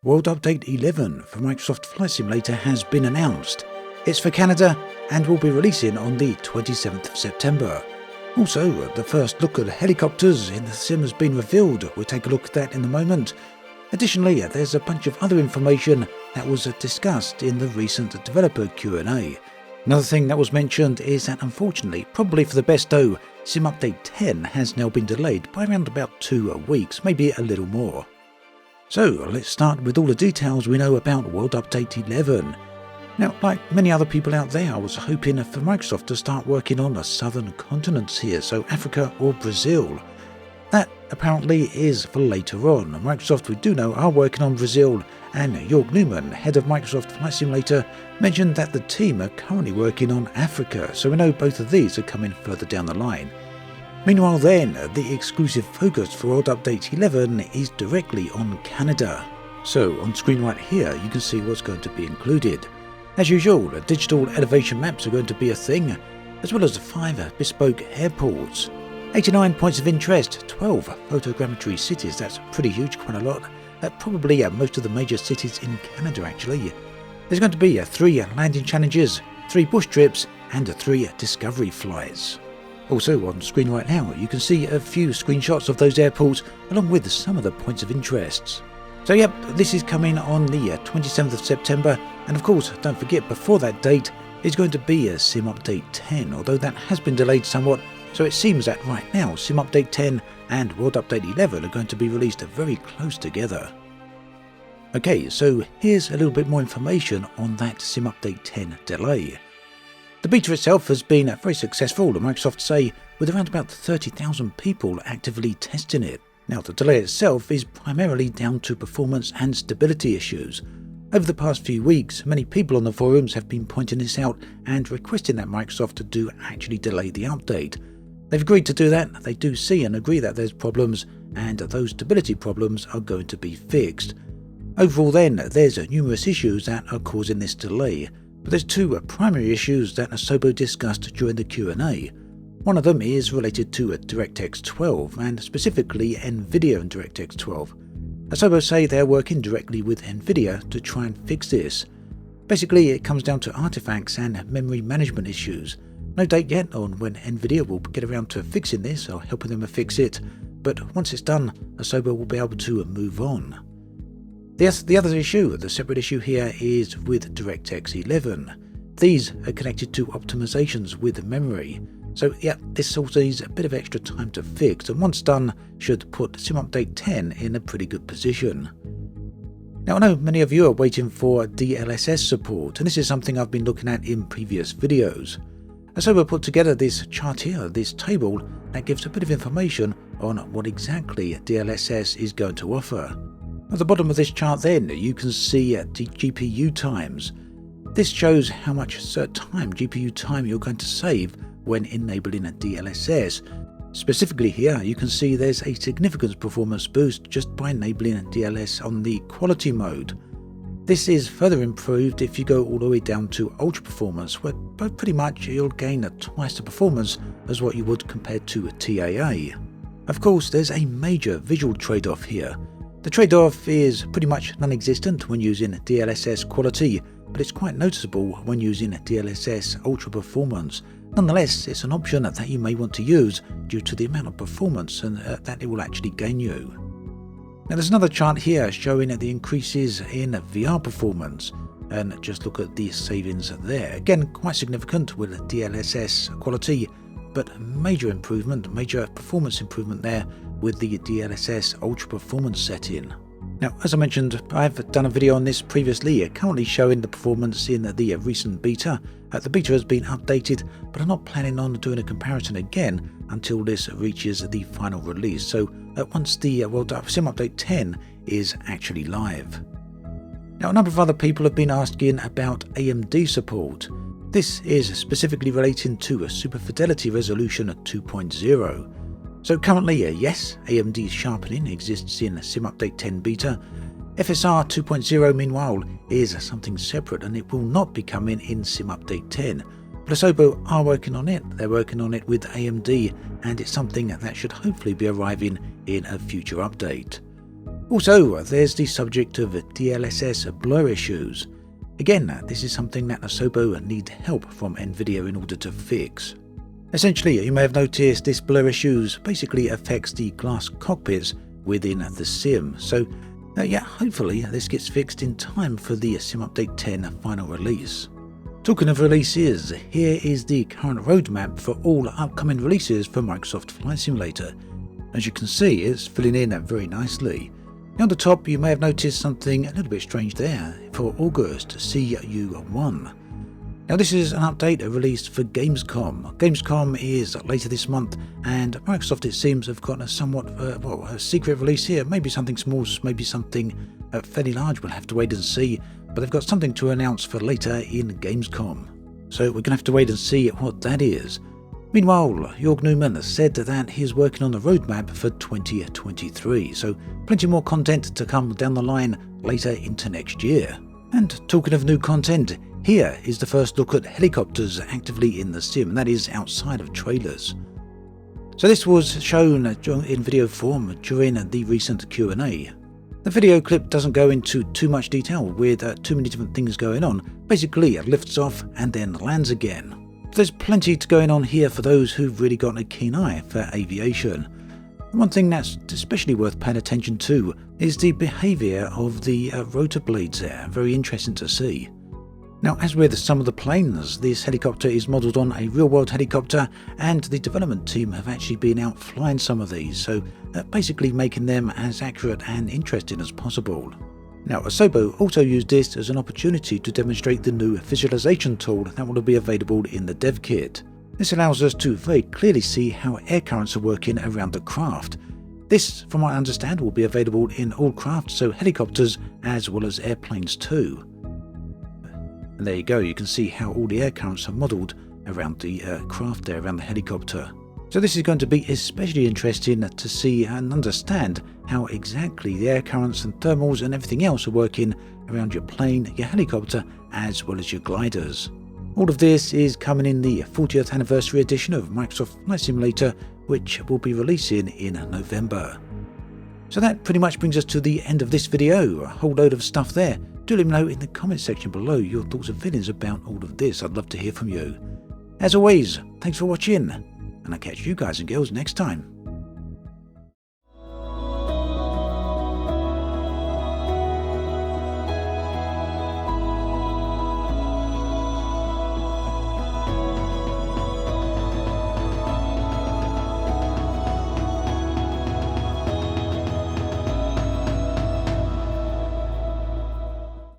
World Update 11 for Microsoft Flight Simulator has been announced. It's for Canada and will be releasing on the 27th of September. Also, the first look at helicopters in the sim has been revealed. We'll take a look at that in a moment. Additionally, there's a bunch of other information that was discussed in the recent developer Q&A. Another thing that was mentioned is that unfortunately, probably for the best though, Sim Update 10 has now been delayed by around about 2 weeks, maybe a little more. So let's start with all the details we know about World Update 11. Now, like many other people out there, I was hoping for Microsoft to start working on the southern continents here, so Africa or Brazil. That apparently is for later on. Microsoft, we do know, are working on Brazil, and Jörg Newman, head of Microsoft Flight Simulator, mentioned that the team are currently working on Africa, so we know both of these are coming further down the line. Meanwhile then, the exclusive focus for World Update 11 is directly on Canada. So on screen right here you can see what's going to be included. As usual, digital elevation maps are going to be a thing, as well as 5 bespoke airports. 89 points of interest, 12 photogrammetry cities, that's pretty huge, quite a lot. Probably most of the major cities in Canada actually. There's going to be 3 landing challenges, 3 bush trips and 3 discovery flights. Also on screen right now you can see a few screenshots of those airports along with some of the points of interest. So yep, this is coming on the 27th of September, and of course don't forget before that date is going to be a Sim Update 10, although that has been delayed somewhat, so it seems that right now Sim Update 10 and World Update 11 are going to be released very close together. Okay, so here's a little bit more information on that Sim Update 10 delay. The beta itself has been very successful, Microsoft say, with around about 30,000 people actively testing it. Now the delay itself is primarily down to performance and stability issues. Over the past few weeks, many people on the forums have been pointing this out and requesting that Microsoft do actually delay the update. They've agreed to do that, they do see and agree that there's problems, and those stability problems are going to be fixed. Overall then, there's numerous issues that are causing this delay. But there's 2 primary issues that Asobo discussed during the Q&A. One of them is related to DirectX 12, and specifically NVIDIA and DirectX 12. Asobo say they're working directly with NVIDIA to try and fix this. Basically, it comes down to artifacts and memory management issues. No date yet on when NVIDIA will get around to fixing this or helping them to fix it, but once it's done, Asobo will be able to move on. The other issue, the separate issue here, is with DirectX 11. These are connected to optimizations with memory. So yeah, this also needs a bit of extra time to fix, and once done, should put Sim Update 10 in a pretty good position. Now I know many of you are waiting for DLSS support, and this is something I've been looking at in previous videos. Asobo put together this chart here, this table, that gives a bit of information on what exactly DLSS is going to offer. At the bottom of this chart then, you can see the GPU times. This shows how much GPU time you're going to save when enabling a DLSS. Specifically here, you can see there's a significant performance boost just by enabling a DLSS on the quality mode. This is further improved if you go all the way down to ultra performance, where pretty much you'll gain twice the performance as what you would compared to a TAA. Of course, there's a major visual trade-off here. The trade-off is pretty much non-existent when using DLSS quality, but it's quite noticeable when using DLSS Ultra Performance. Nonetheless, it's an option that you may want to use due to the amount of performance and that it will actually gain you. Now there's another chart here showing the increases in VR performance, and just look at the savings there. Again, quite significant with DLSS quality, but major improvement, major performance improvement there with the DLSS Ultra Performance setting. Now, as I mentioned, I've done a video on this previously, currently showing the performance in the recent beta. The beta has been updated, but I'm not planning on doing a comparison again until this reaches the final release, so once the Sim Update 10 is actually live. Now, a number of other people have been asking about AMD support. This is specifically relating to a Super Fidelity Resolution 2.0. So currently, yes, AMD sharpening exists in Sim Update 10 beta. FSR 2.0 meanwhile is something separate, and it will not be coming in Sim Update 10. But Asobo are working on it, they're working on it with AMD, and it's something that should hopefully be arriving in a future update. Also, there's the subject of DLSS blur issues. Again, this is something that Asobo need help from Nvidia in order to fix. Essentially, you may have noticed this blur issues basically affects the glass cockpits within the sim, so hopefully this gets fixed in time for the Sim Update 10 final release. Talking of releases, here is the current roadmap for all upcoming releases for Microsoft Flight Simulator. As you can see, it's filling in very nicely. On the top, you may have noticed something a little bit strange there for August CU1. Now this is an update released for Gamescom. Gamescom is later this month, and Microsoft, it seems, have got a somewhat a secret release here. Maybe something small, maybe something fairly large. We'll have to wait and see. But they've got something to announce for later in Gamescom. So we're going to have to wait and see what that is. Meanwhile, Jörg Newman said that he's working on the roadmap for 2023, so plenty more content to come down the line later into next year. And talking of new content, here is the first look at helicopters actively in the sim, and that is outside of trailers. So this was shown in video form during the recent Q&A. The video clip doesn't go into too much detail with too many different things going on. Basically, it lifts off and then lands again. There's plenty going on here for those who've really got a keen eye for aviation. One thing that's especially worth paying attention to is the behaviour of the rotor blades there. Very interesting to see. Now, as with some of the planes, this helicopter is modelled on a real-world helicopter, and the development team have actually been out flying some of these, so basically making them as accurate and interesting as possible. Now, Asobo also used this as an opportunity to demonstrate the new visualization tool that will be available in the dev kit. This allows us to very clearly see how air currents are working around the craft. This, from what I understand, will be available in all craft, so helicopters as well as airplanes too. And there you go, you can see how all the air currents are modelled around the craft there, around the helicopter. So this is going to be especially interesting to see and understand how exactly the air currents and thermals and everything else are working around your plane, your helicopter, as well as your gliders. All of this is coming in the 40th anniversary edition of Microsoft Flight Simulator, which will be releasing in November. So that pretty much brings us to the end of this video. A whole load of stuff there. Do let me know in the comment section below your thoughts and feelings about all of this. I'd love to hear from you. As always, thanks for watching, and I'll catch you guys and girls next time.